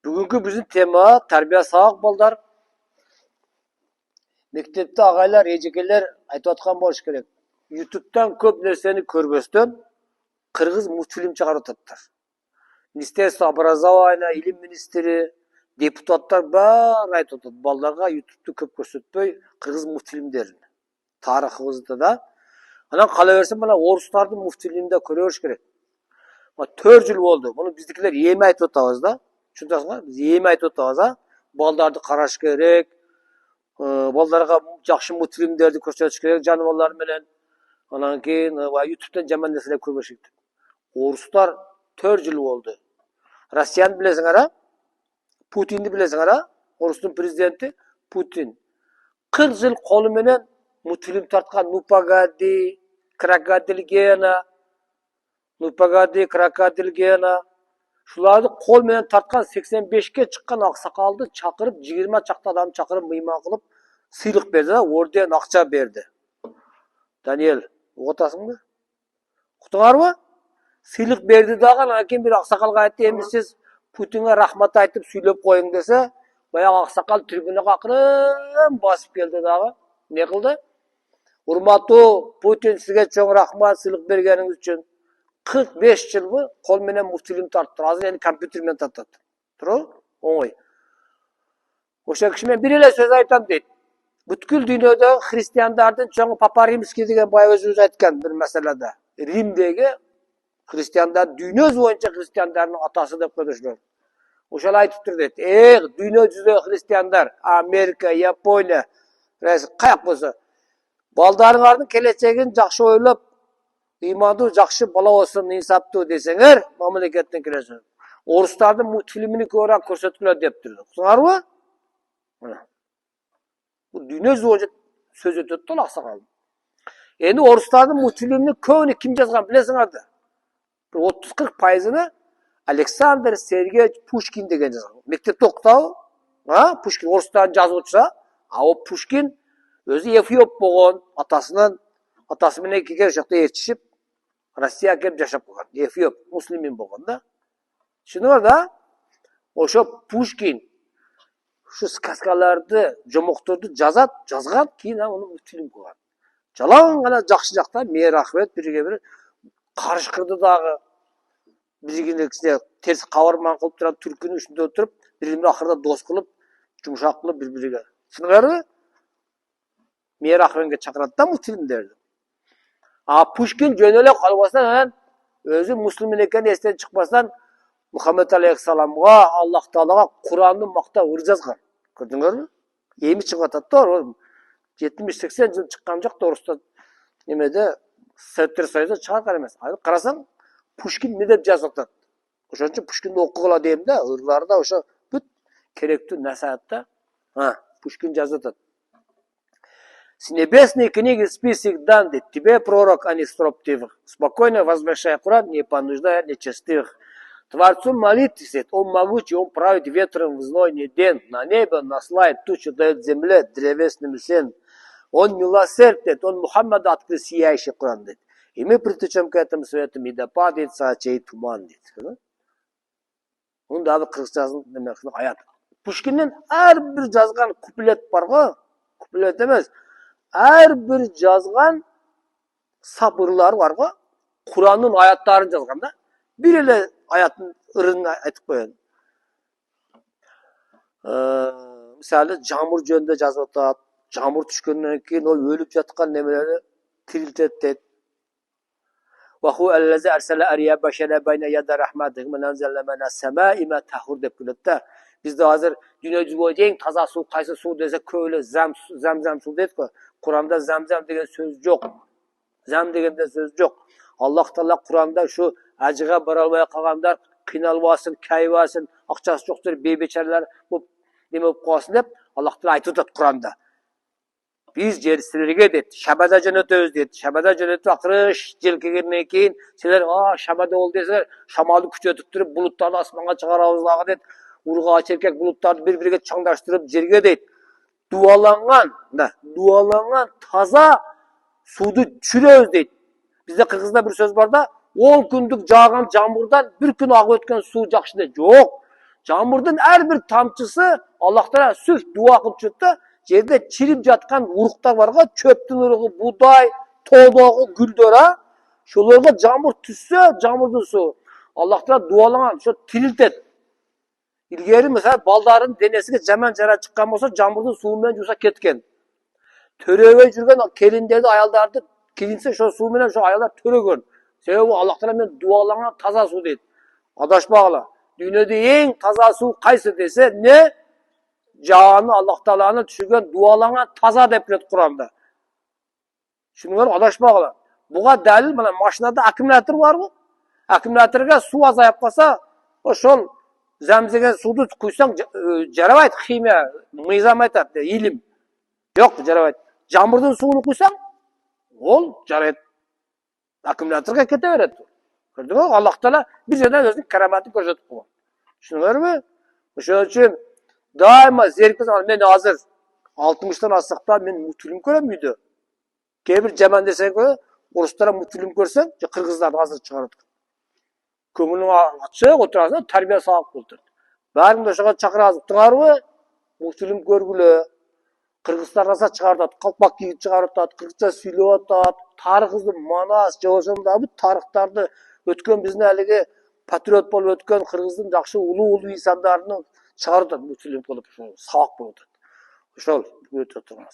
Бүгінгі біздің тема тәрбие сабақ балдар. Мектепте ағайлар, ежекелер айтып отқан болуш керек. YouTube'дан көп нәрсені көрбестен қырғыз мультфильм шығарып жатыр. Министерство образования, илим министрі, депутаттар бәрі айтып отыр. Балдарға YouTube'ты көп көрсетпей қырғыз мультфильмдерін. Тарихыбызда да. Анан қала берсем, мына орыстардың мультфильмінде көрөш керек. 4 жыл болды. Бұны біздікілер ем айтып отабыз да. Шунтасыңар, біз ем айтып отабыз, а? Балдарды қараш керек. Балдарға жақсы мультфильмдерді көрсетіш керек, жануарлар менен. Анан кейін YouTube'дан жаман нәрселер көрбөш керек. Орыстар 4 жыл болды. Россияны білесіңер, а? Путинді білесіңер, а? Орыстың президенті Путин. 40 жыл қолы менен мультфильм тартқан Ну погоди, Крокодил Гена, Ну погоди, Крокодил Гена. Шуларды қол менен тартқан 85-ке шыққан ақсақалды чақырып, 20 шақты адам чақырып, мейман қылып, сыйлық берді, орден ақша берді. Даниэл, ұғытасың ба? Құтыңар ба? Сыйлық берді даған, әкен бір ақсақалға айтты, енді сіз Путинге рахмат айтып сөйлеп қойың десе, баяғы ақсақал трибунаға ақырын басып келді дағы. Не қылды? Урматтуу Путин, сізге чоң рахмат сыйлық бергеніңіз үшін. 45 жыл бұл қол менен мультфильм тартты. Азыр енді компьютермен тартады. Тұру? Оңой. Оша кішімен бір еле сөз айтам дейді. Бүткіл дүниеде христиандардың чоңы Папа Римский деген бай өзі айтқан бір мәселеде. Римдегі христиандар, дүние бойынша христиандардың атасы деп көдішілер. Ошал айтып тұр дейді. Дүние жүзі христиандар, Америка, Япония, қаяқ болса. Балдарыңардың келешегін жақсы ойлап, иманды жақсы бала болсын, инсапты десеңер, мемлекеттен келесің. Орыстардың мультфильмini көріп көрсеткілер деп тұрды. Құсыңар ба? Бұл дүние жүзі сөз өтеді тұл ақсақал. Енді орыстардың мультфильмini көбіне кім жазған білесіңерді? 30-40%-ны Александр Сергеевич Пушкин деген жазған. Мектепте оқытау, Пушкин орыстарын жазып отырса, о Пушкин өзі Эфиоп болған, атасымен екеге жақта ертішіп, Россия кеп жашап болған. Эфиоп, муслимин болған да. Шыны бар да? Ошо Пушкин шу сказкаларды, жомоқтарды жазған, кейін оны мультфильм болған. Жалаң ғана жақсы жақта, Мейір Ахмет бірге қарышқырды дағы, біргенде теріс қауырман қылып тұрады, түркінің үшінде отырып, біргенде ақырда дос қылып, жұмшақ қылып бір-бірге. Шыны бар? Мейір Ахметке шақырады да мультфильмдерді. Пушкин жөнеле қалбастан, өзі мұслимин екен естен шықпастан, Мұхаммед алейхиссаламға, Аллах Тағалаға Құранды мақта өр жазған. Көрдіңдер ме? Емі шығатады да, 70-80 жыл шыққан жоқ та орыста немеде Советтер Союзда шығарған емес. Қарасаң, Пушкин не деп жазатады. Ошон үчүн Пушкинді оқығыла деймін да, ырларда ошо бүт керекті насаатта Пушкин жазатады. С небесной книги список дан, тебе, пророк, а не строптивых. Спокойно возвращай Коран, не понуждая нечестивых. Творцу молитесь, он могучий, он правит ветром в знойный день. На небо наслает тучу, дает земле древесным сен. Он милосерден, он Мухаммада открыл сияющий Коран. И мы притечем к этому свету, и да падает сачей туман. Он да қырғызчасын демекшінің аят. Пушкиннен әрбір жазған куплет бар ғой, куплет емес. Әрбір жазған сабырлары бар ғой, Құранның аяттарын жазған да. Bir ele ayetin ırını aytıp koyun. Misali jamur жөнүндө жазып атат. Jamur түшкөндөн кийин ол өлүп жаткан немелери тирилтет дейт. Wa hu allazi arsala ariya bashara bayna yada rahmatihi min anzalna mina samai ma tahur деп келет. Bizde hazır dünya жүзүндө эң таза суу кайсы суу десе көйлө замзам суу дейт го. Kur'an'da zamzam деген сөз жок. Зам дегенде сөз жок. Аллах Таала Kur'an'da şu acıga bara almaya kalganlar kıynalmasın, kayvasın, akçası çoktur, beybeçerler bu neme болып қалсын деп Аллах Таала айтып жатат Kur'an'da. Biz жерсілерге дейді, шабада жөнөтөбүз дейді. Шабада жөнөтүп акырыш жел келгенден кийин силер шабада бол десеңер, шамалды күчөтүп туруп булуттарды асманга чыгарабыз дагы дейт. Урга черкек булуттарды бири-бириге чаңдаштырып жерге дейт. Дуаланган таза суду түшүрөбүз дейт. Bizde Kırgız'da bir söz var da 10 күндүк жааган жамурдан bir күн агып өткөн суу жакшы дейт. Жок. Jamurdun her bir tamçısı Allah Teala sırf dua kılıp çıktı. Жерде çirip жатқан uruklar var, çöptün uruğu, buğday, toğdağı, güldöre. Şolarga jamur tüsse, jamurdun su. Allah Teala dualagan, şu tiriltet. İlgeri mesela baldarın denesiga jaman jara çıkkan bolsa, jamurdun suvu menен jusa ketken. Töröbөй жүрген келиндерди, аялдарды келинсе, şu суу менен şu аялдар төрөгөн. Себеби Allah Teala men dualagan таза суу дейт. Adашpagıla. Dünyada en таза su kaysı dese ne? Canı Allah Teala'nın düşürgen dualanan таза dep bilet Kur'an'da. Şunu var adashpagıla. Buga dalil mana maşinada akkumulyator var mı? Akkumulyatorga su azayıp kalsa oşol zemzegen sudu kuysan jarabayt химия, mıyzam aytat, ilim. Yok jarabayt. Jamurdun suyunu kuysan ol jarayt. Akkumulyatorga kete beret. Gördün mü? Allah Teala bir yerden özünün keramatini ko'rsatib qo'ygan. Tushundinglarmi? O'shaning uchun doimo zerikib men hozir 60'dan asıqda men multfilm ko'raman uyda. Кейбір жаман десең орыстар мультфильм көрсең, қырғыздарды азыр шығарады. Көңілің açıq отырасың, тәрбие сабақ болды. Бәріңді ошоға чакырасыңарбы? Мультфильм көргүлө. Кыргызстан аса чыгартат, калпак кийип чыгарат, кыргызча сүйлөп атат, тарыхыбызды манас, жошондагы тарыхтарды өткөн биздин алиги патриот болуп өткөн кыргыздын жакшы улуу инсандарының чыгарып атат мультфильм кылып, сабак болуп атат. Ошол өтө турган.